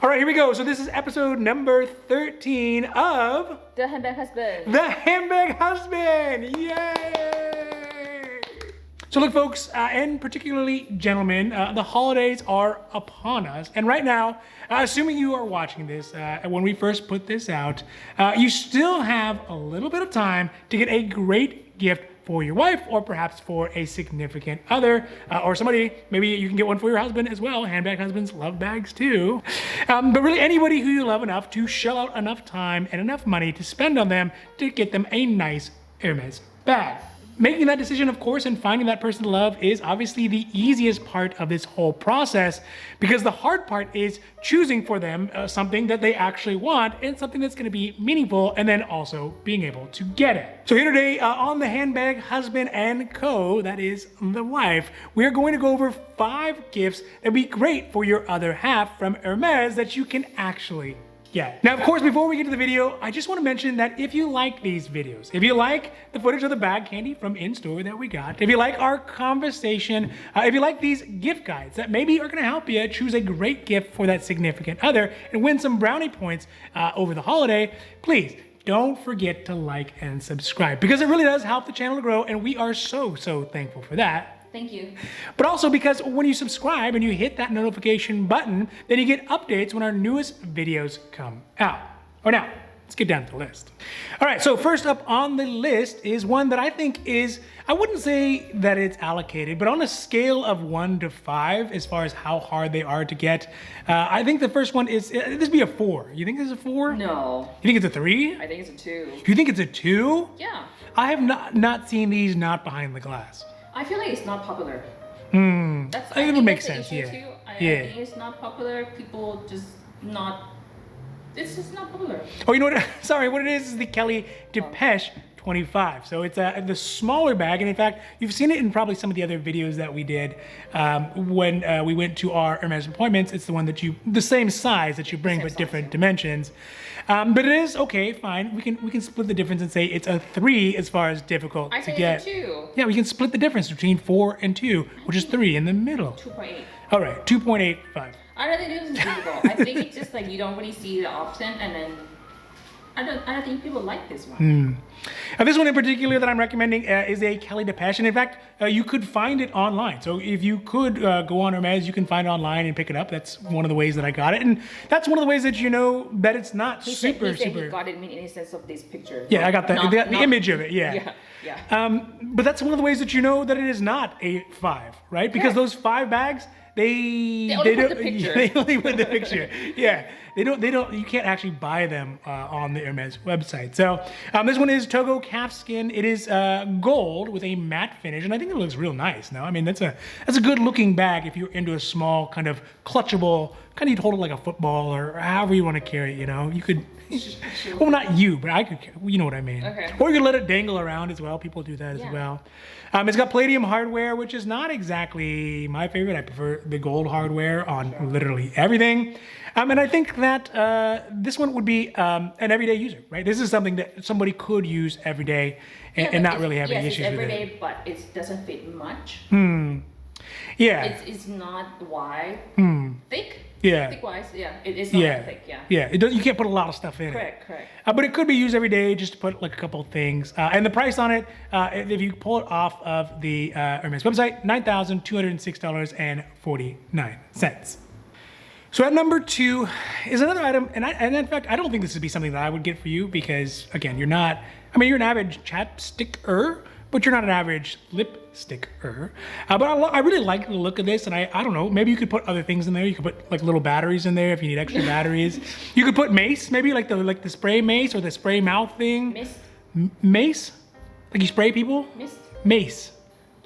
All right, here we go. So this is episode number 13 of The Handbag Husband. The Handbag Husband. Yay! So look, folks, and particularly gentlemen, the holidays are upon us. And right now, assuming you are watching this when we first put this out, you still have a little bit of time to get a great gift for your wife, or perhaps for a significant other, or somebody. Maybe you can get one for your husband as well. Handbag husbands love bags too. But really anybody who you love enough to shell out enough time and enough money to spend on them to get them a nice Hermes bag. Making that decision, of course, and finding that person to love is obviously the easiest part of this whole process, because the hard part is choosing for them something that they actually want and something that's going to be meaningful, and then also being able to get it. So here today on the Handbag Husband and Co., that is the wife, we are going to go over 5 gifts that would be great for your other half from Hermes that you can actually get. Now, of course, before we get to the video, I just want to mention that if you like these videos, if you like the footage of the bag candy from in-store that we got, if you like our conversation, if you like these gift guides that maybe are going to help you choose a great gift for that significant other and win some brownie points over the holiday, please don't forget to like and subscribe, because it really does help the channel to grow, and we are so thankful for that. Thank you. But also because when you subscribe and you hit that notification button, then you get updates when our newest videos come out. Or now, let's get down to the list. All right, so first up on the list is one that I think is, I wouldn't say that it's allocated, but on a scale of 1 to 5, as far as how hard they are to get, I think the first one is, this would be a 4. You think this is a 4? No. You think it's a 3? I think it's a 2. You think it's a 2? Yeah. I have not seen these not behind the glass. I feel like it's not popular. That's, it would make sense, yeah. I think it's not popular. People just not, it's just not popular. Oh, you know what? Sorry, what it is the Kelly Depeche 25. So it's the smaller bag, and in fact, you've seen it in probably some of the other videos that we did when we went to our Hermes appointments. It's the one that the same size that you bring, but different dimensions. But it is okay, fine. We can split the difference and say it's a 3 as far as difficult to get. I say it's a 2. Yeah, we can split the difference between 4 and 2, which is 3 in the middle. 2.8. All right, 2.85. I don't think this is difficult. I think it's just like you don't really see it often, and then I don't think people like this one. This one in particular that I'm recommending is a Kelly Depeche, and in fact, you could find it online. So if you could go on Hermes, you can find it online and pick it up. That's one of the ways that I got it, and that's one of the ways that you know that it's not super. He got it in a sense of this picture. Yeah, I got the image of it. Yeah. Yeah. But that's one of the ways that you know that it is not a 5, right? Because those 5 bags, they only put the picture. They only put the picture. Yeah. They don't, you can't actually buy them on the Hermes website. So this one is Togo calfskin. It is gold with a matte finish, and I think it looks real nice. No, I mean, that's a good looking bag if you're into a small kind of clutchable, kind of you'd hold it like a football or however you want to carry it, you know. You could, well, not you, but I could, you know what I mean. Okay. Or you could let it dangle around as well. People do that as well. It's got palladium hardware, which is not exactly my favorite. I prefer the gold hardware on literally everything. And I think that this one would be an everyday user, right? This is something that somebody could use every day and not really have any issues with it. Yes, it's every day, but it doesn't fit much. Yeah. It's not wide, thick. Yeah. Thick-wise, yeah. It is not thick, yeah. Yeah, you can't put a lot of stuff in it. Correct. But it could be used every day just to put like a couple of things. And the price on it, if you pull it off of the Hermes website, $9,206.49. So at number 2 is another item, and in fact, I don't think this would be something that I would get for you because, again, you're an average chapsticker, but you're not an average lipsticker. But I really like the look of this, and I don't know, maybe you could put other things in there. You could put like little batteries in there if you need extra batteries. You could put mace, maybe like the spray mace or the spray mouth thing. Mist. Mace? Like you spray people? Mist. Mace.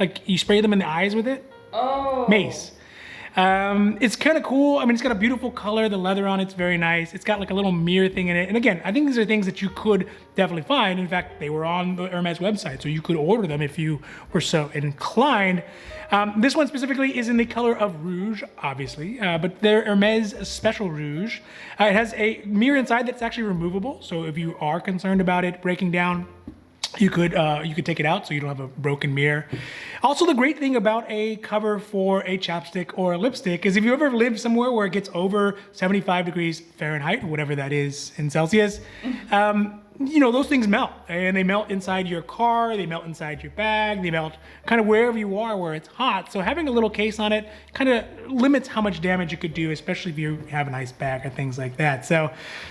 Like you spray them in the eyes with it? Oh. Mace. It's kind of cool. I mean, it's got a beautiful color. The leather on it's very nice. It's got like a little mirror thing in it. And again, I think these are things that you could definitely find. In fact, they were on the Hermes website, so you could order them if you were so inclined. This one specifically is in the color of rouge, obviously, but they're Hermes Special Rouge. It has a mirror inside that's actually removable. So if you are concerned about it breaking down, you could take it out so you don't have a broken mirror. Also, the great thing about a cover for a chapstick or a lipstick is if you ever live somewhere where it gets over 75 degrees Fahrenheit, whatever that is in Celsius, you know, those things melt, and they melt inside your car, they melt inside your bag, they melt kind of wherever you are where it's hot. So having a little case on it kind of limits how much damage it could do, especially if you have a nice bag or things like that. So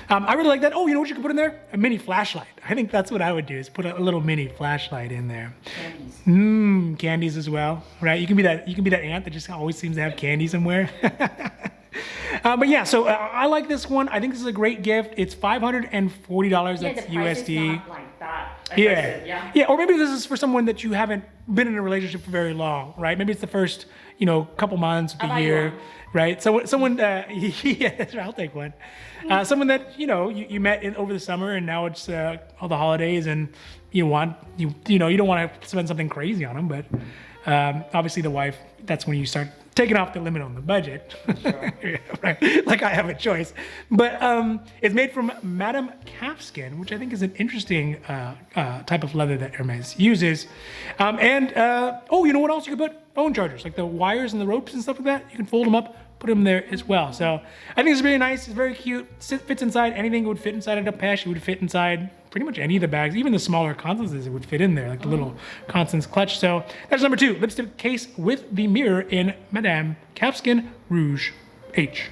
I really like that. Oh, you know what you could put in there? A mini flashlight. I think that's what I would do, is put a little mini flashlight in there. Candies. Candies as well, right? You can be that aunt that just always seems to have candy somewhere. But yeah, so I like this one. I think this is a great gift. It's $540. That's the price USD. is not like that. Yeah. Or maybe this is for someone that you haven't been in a relationship for very long, right? Maybe it's the first, couple months of the year, right? So someone, yeah, I'll take one. Someone that you met over the summer, and now it's all the holidays, and you don't want to spend something crazy on them, but obviously the wife, that's when you start taking off the limit on the budget. Sure. Yeah, right. Like I have a choice. But it's made from Madame calfskin, which I think is an interesting type of leather that Hermes uses. You know what else you can put? Phone chargers, like the wires and the ropes and stuff like that. You can fold them up, put them there as well. So I think it's really nice. It's very cute. Fits inside anything. It would fit inside a depeche. It would fit inside pretty much any of the bags, even the smaller Constances, it would fit in there, like the little Constance clutch. So that's number 2, lipstick case with the mirror in Madame Calfskin Rouge H.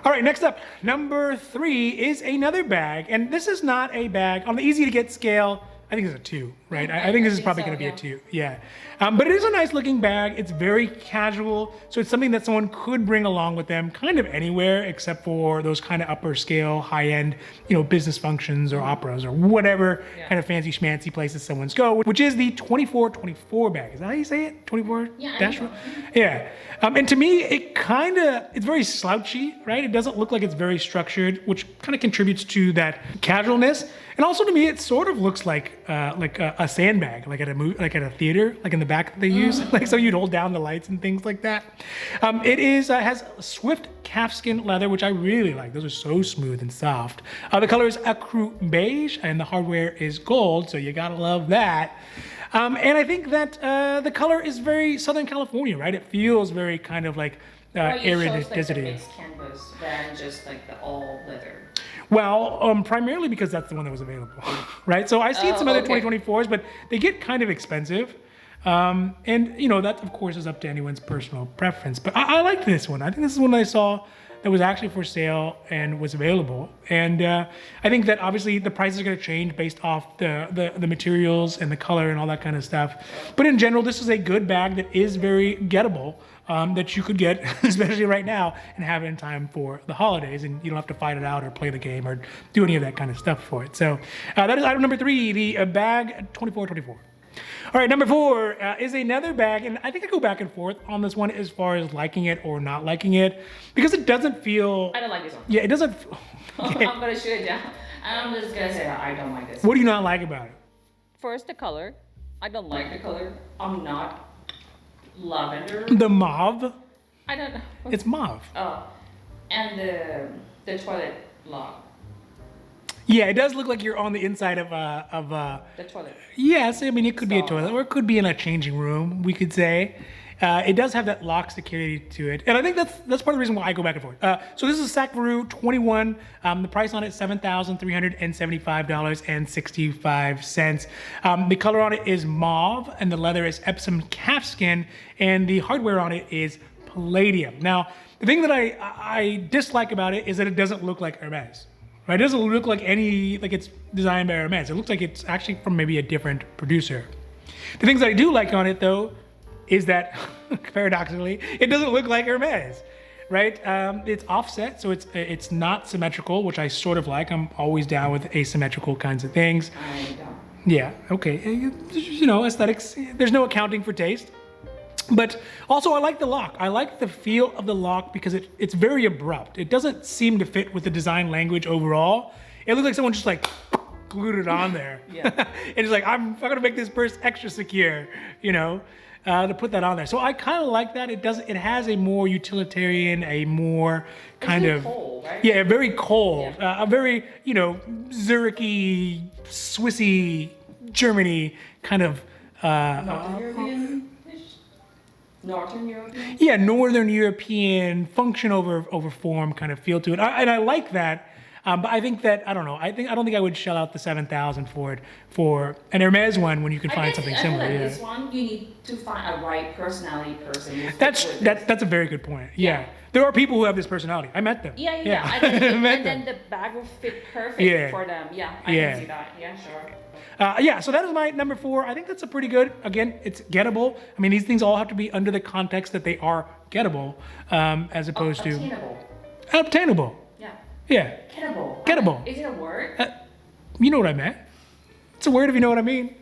All right, next up, number 3 is another bag, and this is not a bag on the easy to get scale. I think it's a 2, right? I think this is probably going to be a 2, yeah. But it is a nice looking bag. It's very casual, so it's something that someone could bring along with them kind of anywhere except for those kind of upper scale, high end, business functions or operas or whatever kind of fancy schmancy places someone's go, which is the 2424 bag. Is that how you say it? 24? Yeah. Yeah. And to me, it's very slouchy, right? It doesn't look like it's very structured, which kind of contributes to that casualness. And also to me, it sort of looks like a sandbag, like at a theater, like in the back that they use, like so you'd hold down the lights and things like that. It has swift calfskin leather, which I really like. Those are so smooth and soft. The color is ecru beige, and the hardware is gold, so you gotta love that. And I think that the color is very Southern California, right? It feels very kind of like arid, deserty. Like mixed canvas than just like the all leather. Well, primarily because that's the one that was available, right? So I've seen some other 2024s, but they get kind of expensive. And that of course is up to anyone's personal preference. But I like this one. I think this is one that I saw that was actually for sale and was available. And I think that obviously the prices are going to change based off the materials and the color and all that kind of stuff. But in general, this is a good bag that is very gettable. That you could get, especially right now, and have it in time for the holidays, and you don't have to fight it out or play the game or do any of that kind of stuff for it. So that is item number 3, the bag 2424. All right, number 4 is another bag, and I think I go back and forth on this one as far as liking it or not liking it, because it doesn't feel... I don't like this one. Yeah, it doesn't... I'm going to shoot it down. I'm just going to say that I don't like this What do you not like about it? First, the color. I don't like the color. I'm not lavender. The mauve? I don't know. It's mauve. Oh, and the toilet lock. Yeah, it does look like you're on the inside of The toilet. Yes, I mean it could be a toilet, or it could be in a changing room, we could say. It does have that lock security to it, and I think that's part of the reason why I go back and forth. So this is Sacvaroo 21. The price on it $7,375.65. The color on it is mauve, and the leather is Epsom calfskin, and the hardware on it is palladium. Now, the thing that I dislike about it is that it doesn't look like Hermes. Right? It doesn't look like it's designed by Hermes. It looks like it's actually from maybe a different producer. The things that I do like on it though is that, paradoxically, it doesn't look like Hermes, right? It's offset, so it's not symmetrical, which I sort of like. I'm always down with asymmetrical kinds of things. I don't. Yeah, okay. Aesthetics, there's no accounting for taste. But also I like the lock. I like the feel of the lock because it's very abrupt. It doesn't seem to fit with the design language overall. It looks like someone just like glued it on there. Yeah. And it's like, I'm gonna make this purse extra secure, to put that on there. So I kind of like that. It has a more utilitarian, a more kind of cold, right? Yeah, very cold, Yeah. a very Zurich-y, Swissy Germany kind of. Northern European. Yeah, Northern European function over form kind of feel to it, and I like that. But I think that I don't know. I don't think I would shell out the 7,000 for it for an Hermes one when you can find something similar. I feel like Yeah. this one you need to find a right personality person. That's a very good point. Yeah. There are people who have this personality. I met them. Yeah. And then the bag will fit perfect for them. Yeah, I can see that. Yeah, sure. So that is my number 4. I think that's a pretty good. Again, it's gettable. I mean, these things all have to be under the context that they are gettable, as opposed to obtainable. Yeah. Gettable. Is it a word? You know what I meant. It's a word if you know what I mean.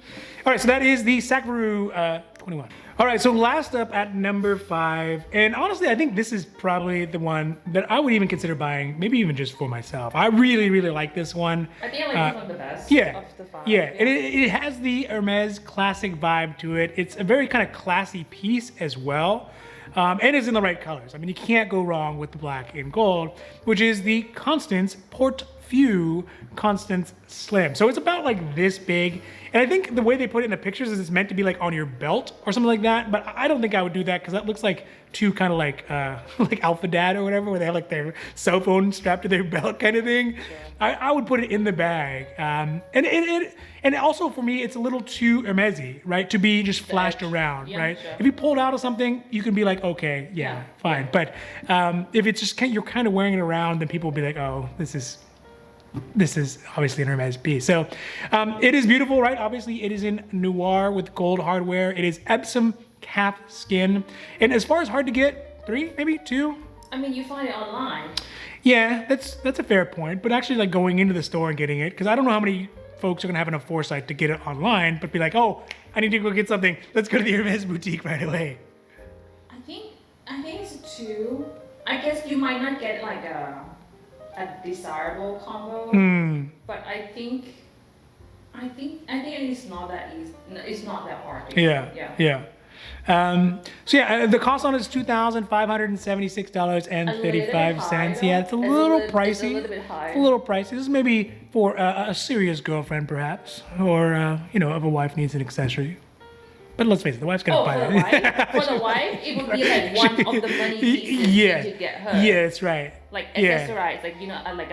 All right, so that is the Sacvaroo 21. All right, so last up at number 5, and honestly, I think this is probably the one that I would even consider buying, maybe even just for myself. I really, really like this one. I think I like this one the best of the 5. Yeah, and it has the Hermes classic vibe to it. It's a very kind of classy piece as well. And it's in the right colors. I mean, you can't go wrong with the black and gold, which is the Constance Portefeuille Constance Slim. So it's about like this big. And I think the way they put it in the pictures is it's meant to be like on your belt or something like that. But I don't think I would do that because that looks like too kind of like Alpha Dad or whatever, where they have like their cell phone strapped to their belt kind of thing. Sure. I would put it in the bag. And also for me, it's a little too Hermesy, right? To be just flashed around, right? Sure. If you pull it out of something, you can be like, okay, fine. But if it's just you're kind of wearing it around, then people will be like, oh, this is obviously an Hermes piece. So it is beautiful, right? Obviously, it is in noir with gold hardware. It is Epsom calf skin. And as far as hard to get, 3, maybe 2. I mean, you find it online. Yeah, that's a fair point. But actually, like going into the store and getting it, because I don't know how many folks are gonna have enough foresight to get it online, but be like, oh, I need to go get something. Let's go to the Hermes Boutique right away. I think it's 2. I guess you might not get like a desirable combo, but I think it is not that easy. It's not that hard. Yeah. The cost on it is $2,576.35. Yeah, it's a little pricey. It's a little bit high. It's a little pricey. This is maybe for a serious girlfriend, perhaps, or if a wife needs an accessory. But let's face it, the wife's gonna buy it. For the wife, it would be like one of the money pieces to get her. Yeah, that's right. Like accessorize, like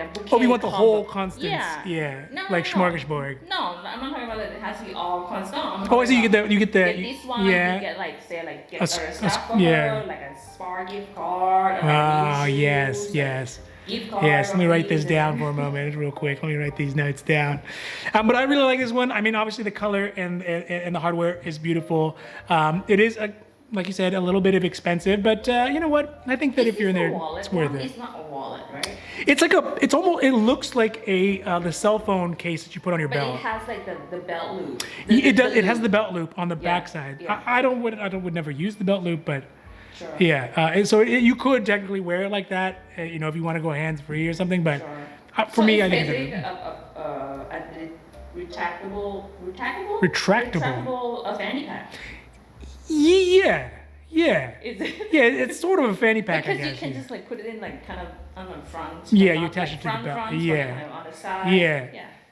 a bouquet. Oh, we want the combo. whole Constance. Yeah. No, smorgasbord. No, I'm not talking about that. It has to be all Constance. Oh, I see. You get this one. Yeah. You get get stuff for her, like a spa gift card. Oh, yes. Gift card. Yes, let me write this down for a moment, real quick. Let me write these notes down. But I really like this one. I mean, obviously the color and the hardware is beautiful. It is like you said, a little bit of expensive, but you know what? I think that if you're in there, it's worth it. It's not a wallet, right? It looks like the cell phone case that you put on your belt. But it has like the belt loop. It has the belt loop on the backside. Yeah. I would never use the belt loop, but sure. And so you could technically wear it like that, if you want to go hands free or something. But sure. For me, I think it's a retractable fanny pack. Yeah. Is it? Yeah, it's sort of a fanny pack, because I guess. you can just like put it in like kind of on the front. Yeah, you attach it to the belt. Front, yeah. Kind of on the side. Yeah.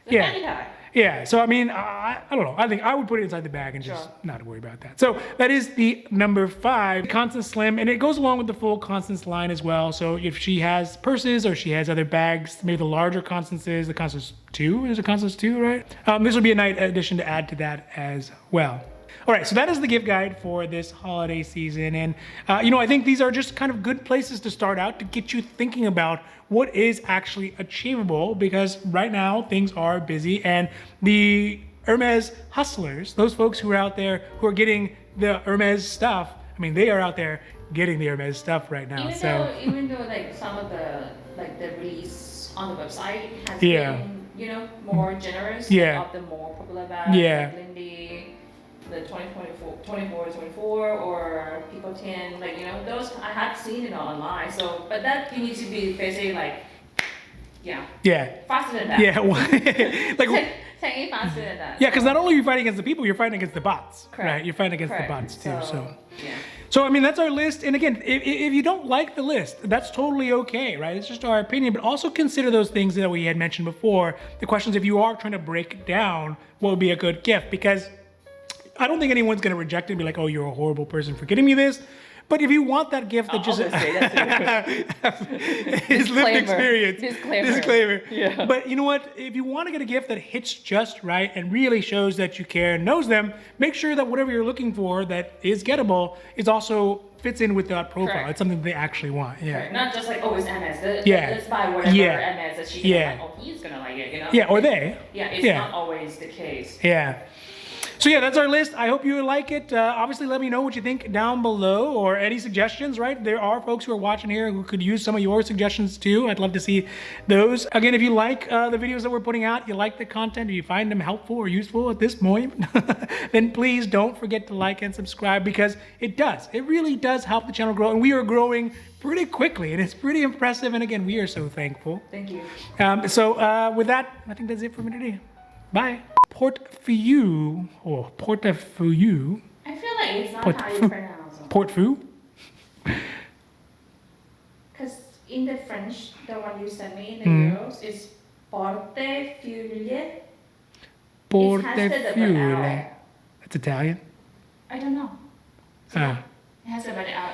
Fanny pack. Yeah, so I mean, I don't know. I think I would put it inside the bag and just not worry about that. So that is the number 5, Constance Slim, and it goes along with the full Constance line as well. So if she has purses or she has other bags, maybe the larger Constances, the Constance 2, is a Constance 2, right? This would be a nice addition to add to that as well. All right, so that is the gift guide for this holiday season. And, I think these are just kind of good places to start out to get you thinking about what is actually achievable, because right now things are busy, and the Hermes hustlers, those folks who are out there who are getting the Hermes stuff, I mean, they are out there getting the Hermes stuff right now. Even though like some of the release on the website has been, more generous of the more popular bags, like Lindy, the 24 or Pico 10, those I have seen it online. So, but that you need to be basically faster than that. Yeah, Taking faster than that. Yeah, because not only are you fighting against the people, you're fighting against the bots. Correct. Right? You're fighting against the bots too. So, I mean, that's our list. And again, if you don't like the list, that's totally okay, right? It's just our opinion. But also consider those things that we had mentioned before. The questions, if you are trying to break down what would be a good gift, because I don't think anyone's going to reject it and be like, oh, you're a horrible person for getting me this. But if you want that gift that just his lived experience, disclaimer. Yeah. But you know what? If you want to get a gift that hits just right and really shows that you care and knows them, make sure that whatever you're looking for that is gettable is also fits in with that profile. Correct. It's something they actually want. Yeah. Correct. Not just like, oh, it's Hermes. Let's buy whatever Hermes that she like, oh, he's gonna like it, you know? Yeah, or they. Yeah, it's not always the case. Yeah. So yeah, that's our list. I hope you like it. Obviously, let me know what you think down below or any suggestions, right? There are folks who are watching here who could use some of your suggestions too. I'd love to see those. Again, if you like the videos that we're putting out, you like the content, or you find them helpful or useful at this point, then please don't forget to like and subscribe, because it does. It really does help the channel grow. And we are growing pretty quickly, and it's pretty impressive. And again, we are so thankful. Thank you. So with that, I think that's it for me today. Bye. Portfolio or portfolio. I feel like it's not how you pronounce it. Portfolio. Because in the French, the one you sent me in the euros is portefeuille. Portefeuille. That's Italian. I don't know. It has a double L.